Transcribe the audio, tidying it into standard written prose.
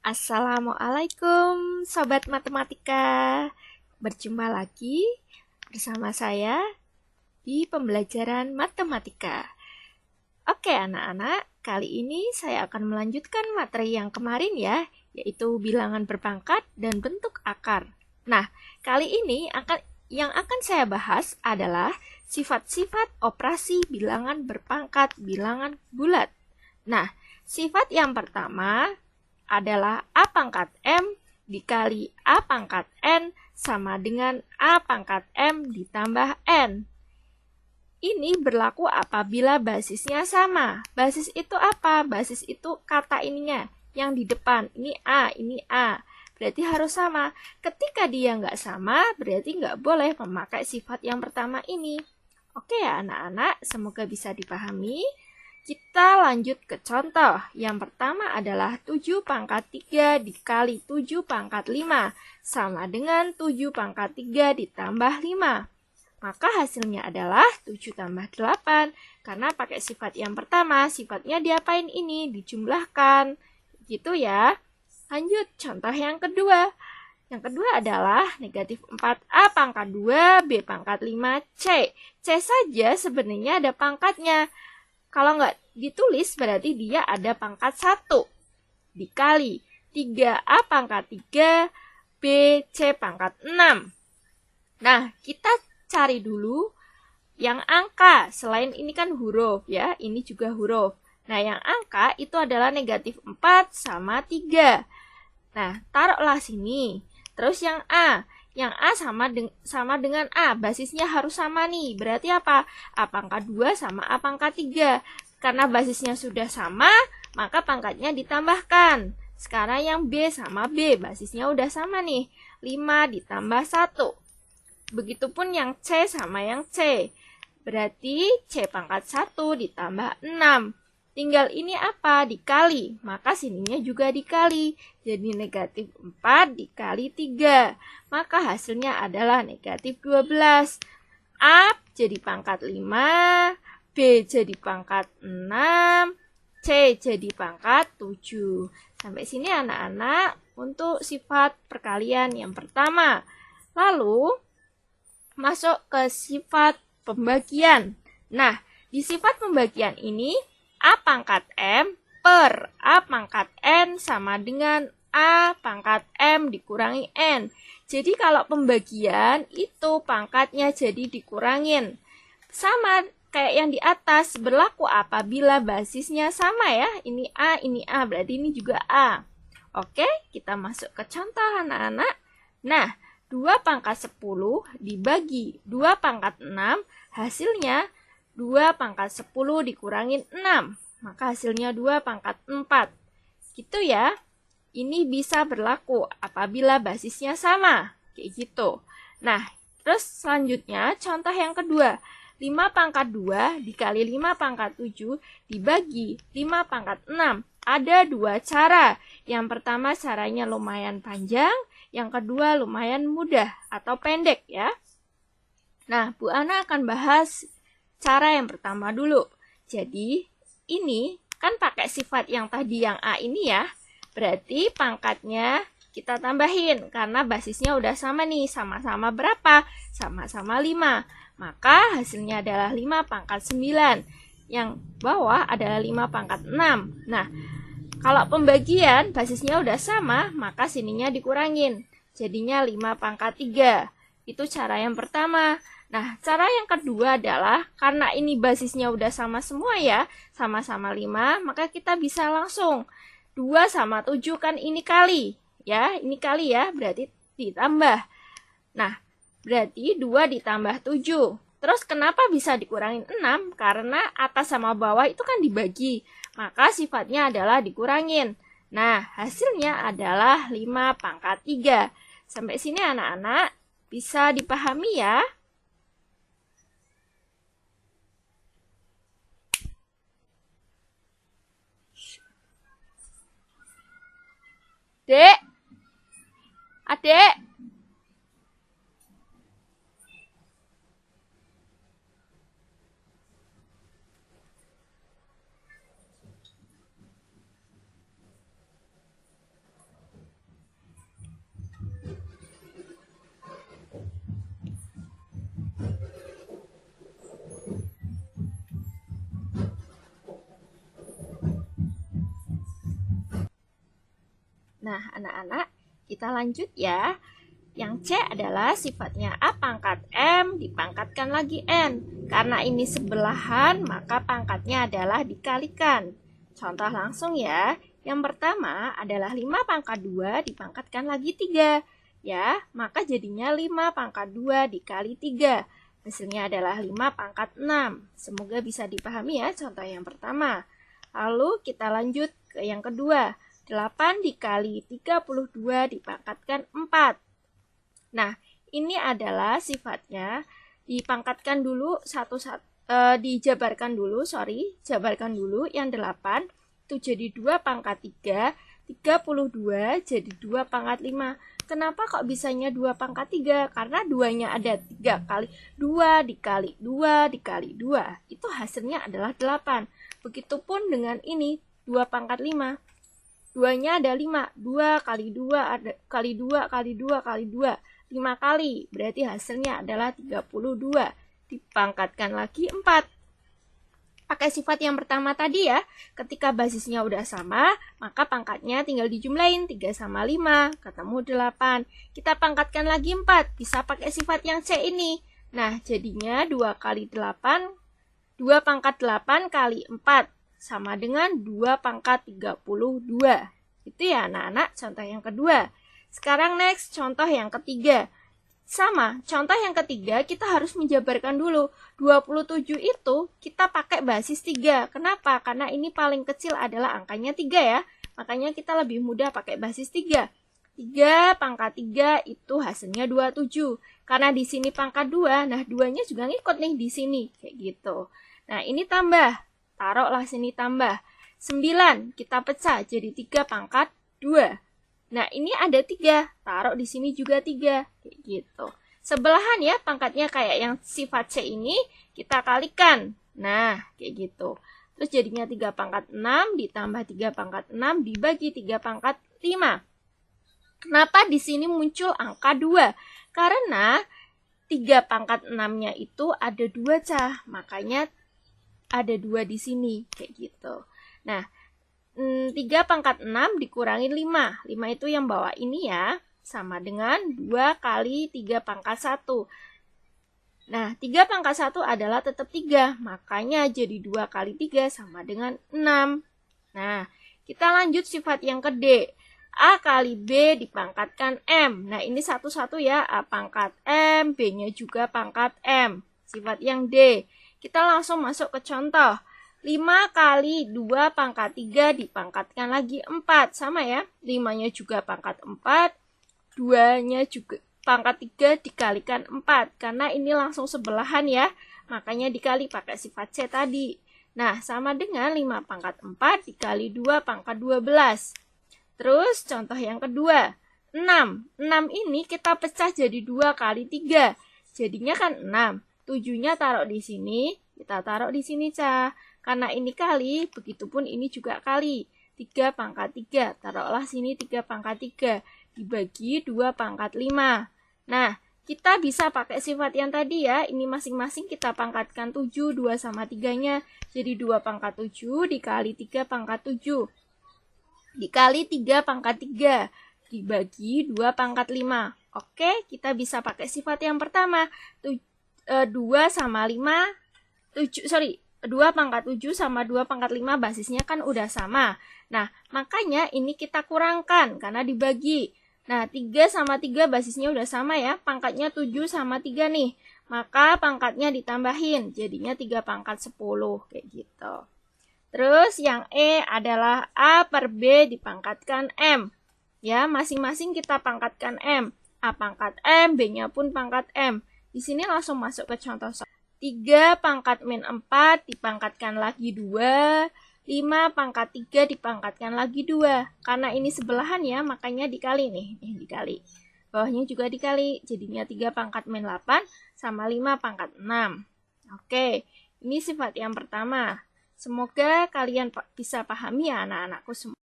Assalamualaikum Sobat Matematika. Berjumpa lagi bersama saya di pembelajaran matematika. Oke anak-anak, kali ini saya akan melanjutkan materi yang kemarin ya, yaitu bilangan berpangkat dan bentuk akar. Nah, kali ini yang akan saya bahas adalah sifat-sifat operasi bilangan berpangkat bilangan bulat. Nah, sifat yang pertama adalah A pangkat M dikali A pangkat N sama dengan A pangkat M ditambah N. Ini berlaku apabila basisnya sama. Basis itu apa? Basis itu kata ininya, yang di depan. Ini A. Berarti harus sama. Ketika dia nggak sama, berarti nggak boleh memakai sifat yang pertama ini. Oke ya anak-anak, semoga bisa dipahami. Kita lanjut ke contoh. Yang pertama adalah 7 pangkat 3 dikali 7 pangkat 5 sama dengan 7 pangkat 3 ditambah 5. Maka hasilnya adalah 7 tambah 8. Karena pakai sifat yang pertama, sifatnya diapain ini? Dijumlahkan. Gitu ya. Lanjut, contoh yang kedua. Yang kedua adalah negatif 4A pangkat 2, B pangkat 5, C. C saja sebenarnya ada pangkatnya. Kalau nggak ditulis berarti dia ada pangkat 1 dikali 3A pangkat 3, B, C pangkat 6. Nah, kita cari dulu yang angka. Selain ini kan huruf ya, ini juga huruf. Nah, yang angka itu adalah negatif 4 sama 3. Nah, taruhlah sini. Terus yang A. Yang A sama dengan A, basisnya harus sama nih. Berarti apa? A pangkat 2 sama A pangkat 3. Karena basisnya sudah sama, maka pangkatnya ditambahkan. Sekarang yang B sama B, basisnya udah sama nih. 5 ditambah 1. Begitupun yang C sama yang C. Berarti C pangkat 1 ditambah 6. Tinggal ini apa? Dikali. Maka sininya juga dikali. Jadi negatif 4 dikali 3. Maka hasilnya adalah negatif 12. A jadi pangkat 5. B jadi pangkat 6. C jadi pangkat 7. Sampai sini anak-anak untuk sifat perkalian yang pertama. Lalu masuk ke sifat pembagian. Nah, di sifat pembagian ini A pangkat M per A pangkat N sama dengan A pangkat M dikurangi N. Jadi kalau pembagian itu pangkatnya jadi dikurangin. Sama kayak yang di atas, berlaku apabila basisnya sama ya. Ini A, berarti ini juga A. Oke, kita masuk ke contoh anak-anak. Nah, 2 pangkat 10 dibagi 2 pangkat 6, hasilnya 2 pangkat 10 dikurangin 6. Maka hasilnya 2 pangkat 4. Gitu ya. Ini bisa berlaku apabila basisnya sama. Kayak gitu. Nah, terus selanjutnya contoh yang kedua. 5 pangkat 2 dikali 5 pangkat 7 dibagi 5 pangkat 6. Ada dua cara. Yang pertama caranya lumayan panjang. Yang kedua lumayan mudah atau pendek ya. Nah, Bu Ana akan bahas cara yang pertama dulu. Jadi, ini kan pakai sifat yang tadi yang A ini ya. Berarti pangkatnya kita tambahin karena basisnya udah sama nih. Sama-sama berapa? Sama-sama 5. Maka hasilnya adalah 5 pangkat 9. Yang bawah adalah 5 pangkat 6. Nah, kalau pembagian basisnya udah sama, maka sininya dikurangin. Jadinya 5 pangkat 3. Itu cara yang pertama. Nah, cara yang kedua adalah karena ini basisnya udah sama semua ya, sama-sama 5, maka kita bisa langsung 2 sama 7 kan ini kali. Ya, ini kali ya, berarti ditambah. Nah, berarti 2 ditambah 7. Terus kenapa bisa dikurangin 6? Karena atas sama bawah itu kan dibagi. Maka sifatnya adalah dikurangin. Nah, hasilnya adalah 5 pangkat 3. Sampai sini anak-anak bisa dipahami ya? Dek, adek. Nah, anak-anak, kita lanjut ya. Yang C adalah sifatnya A pangkat M dipangkatkan lagi N. Karena ini sebelahan, maka pangkatnya adalah dikalikan. Contoh langsung ya. Yang pertama adalah 5 pangkat 2 dipangkatkan lagi 3. Ya, maka jadinya 5 pangkat 2 dikali 3. Hasilnya adalah 5 pangkat 6. Semoga bisa dipahami ya contoh yang pertama. Lalu kita lanjut ke yang kedua. 8 dikali 32 dipangkatkan 4. Nah, ini adalah sifatnya dipangkatkan dulu jabarkan dulu yang 8 itu jadi 2 pangkat 3, 32 jadi 2 pangkat 5. Kenapa kok bisanya 2 pangkat 3? Karena 2-nya ada 3 kali 2 dikali 2 dikali 2. Itu hasilnya adalah 8. Begitupun dengan ini 2 pangkat 5. 2-nya ada 5. 2 kali 2 ada kali 2 kali 2 kali 2. 5 kali, berarti hasilnya adalah 32. Dipangkatkan lagi 4. Pakai sifat yang pertama tadi ya, ketika basisnya udah sama, maka pangkatnya tinggal dijumlahin 3 sama 5, ketemu 8. Kita pangkatkan lagi 4, bisa pakai sifat yang C ini. Nah, jadinya 2 kali 8, 2 pangkat 8 kali 4, sama dengan 2 pangkat 32. Itu ya anak-anak, contoh yang kedua. Sekarang next, contoh yang ketiga. Sama, contoh yang ketiga kita harus menjabarkan dulu. 27 itu kita pakai basis 3. Kenapa? Karena ini paling kecil adalah angkanya 3 ya. Makanya kita lebih mudah pakai basis 3. 3 pangkat 3 itu hasilnya 27. Karena di sini pangkat 2, nah 2-nya juga ngikut nih di sini. Kayak gitu. Nah ini tambah, taruhlah sini tambah. 9 kita pecah jadi 3 pangkat 2. Nah, ini ada 3, taruh di sini juga 3, kayak gitu. Sebelahan ya, pangkatnya kayak yang sifat C ini, kita kalikan. Nah, kayak gitu. Terus jadinya 3 pangkat 6, ditambah 3 pangkat 6, dibagi 3 pangkat 5. Kenapa di sini muncul angka 2? Karena 3 pangkat 6-nya itu ada 2 cah, makanya ada 2 di sini, kayak gitu. Nah, 3 pangkat 6 dikurangi 5. 5 itu yang bawah ini ya. Sama dengan 2 kali 3 pangkat 1. Nah, 3 pangkat 1 adalah tetap 3. Makanya jadi 2 kali 3 sama dengan 6. Nah, kita lanjut sifat yang ke D. A kali B dipangkatkan M. Nah, ini satu-satu ya. A pangkat M, B-nya juga pangkat M. Sifat yang D. Kita langsung masuk ke contoh. 5 kali 2 pangkat 3 dipangkatkan lagi 4. Sama ya, 5-nya juga pangkat 4, 2-nya juga pangkat 3 dikalikan 4. Karena ini langsung sebelahan ya, makanya dikali pakai sifat C tadi. Nah, sama dengan 5 pangkat 4 dikali 2 pangkat 12. Terus contoh yang kedua, 6. 6 ini kita pecah jadi 2 kali 3. Jadinya kan 6. 7-nya taruh di sini, kita taruh di sini, Cah. Karena ini kali, begitupun ini juga kali. 3 pangkat 3, taruhlah sini 3 pangkat 3. Dibagi 2 pangkat 5. Nah, kita bisa pakai sifat yang tadi ya. Ini masing-masing kita pangkatkan 7, 2 sama 3-nya. Jadi 2 pangkat 7 dikali 3 pangkat 7. Dikali 3 pangkat 3. Dibagi 2 pangkat 5. Oke, kita bisa pakai sifat yang pertama. 2 sama 5, 2 pangkat 7 sama 2 pangkat 5 basisnya kan udah sama. Nah, makanya ini kita kurangkan karena dibagi. Nah, 3 sama 3 basisnya udah sama ya. Pangkatnya 7 sama 3 nih. Maka pangkatnya ditambahin. Jadinya 3 pangkat 10. Kayak gitu. Terus yang E adalah A per B dipangkatkan M. Ya, masing-masing kita pangkatkan M. A pangkat M, B-nya pun pangkat M. Di sini langsung masuk ke contoh 3 pangkat min 4 dipangkatkan lagi 2. 5 pangkat 3 dipangkatkan lagi 2. Karena ini sebelahan ya, makanya dikali nih. Dikali. Bawahnya juga dikali. Jadinya 3 pangkat min 8 sama 5 pangkat 6. Oke, ini sifat yang pertama. Semoga kalian bisa pahami ya anak-anakku semua.